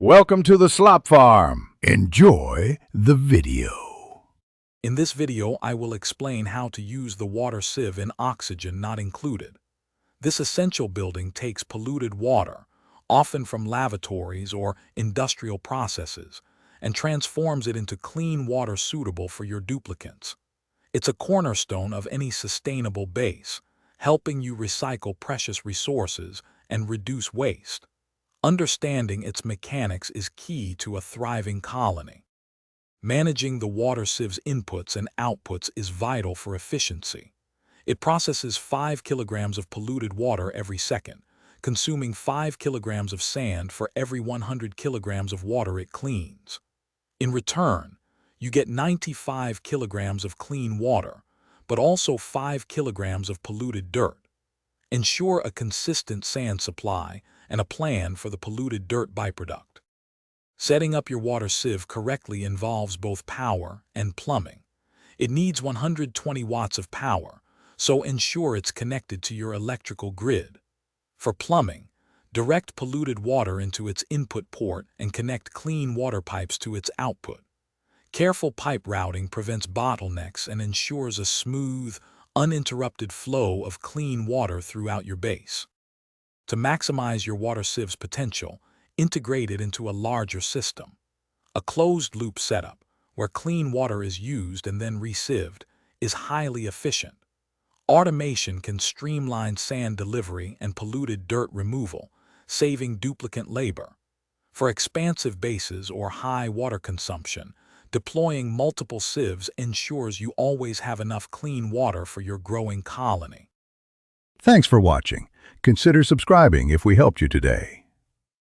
Welcome to the slop farm. Enjoy the video. In this video, I will explain how to use the water sieve in Oxygen Not Included. This essential building takes polluted water, often from lavatories or industrial processes, and transforms it into clean water suitable for your duplicants. It's a cornerstone of any sustainable base, helping you recycle precious resources and reduce waste. Understanding its mechanics is key to a thriving colony. Managing the water sieve's inputs and outputs is vital for efficiency. It processes 5 kilograms of polluted water every second, consuming 5 kilograms of sand for every 100 kilograms of water it cleans. In return, you get 95 kilograms of clean water, but also 5 kilograms of polluted dirt. Ensure a consistent sand supply and a plan for the polluted dirt byproduct. Setting up your water sieve correctly involves both power and plumbing. It needs 120 watts of power, so ensure it's connected to your electrical grid. For plumbing, direct polluted water into its input port and connect clean water pipes to its output. Careful pipe routing prevents bottlenecks and ensures a smooth, uninterrupted flow of clean water throughout your base. To maximize your water sieve's potential, integrate it into a larger system. A closed-loop setup, where clean water is used and then resieved, is highly efficient. Automation can streamline sand delivery and polluted dirt removal, saving duplicate labor. For expansive bases or high water consumption, deploying multiple sieves ensures you always have enough clean water for your growing colony. Thanks for watching. Consider subscribing if we helped you today.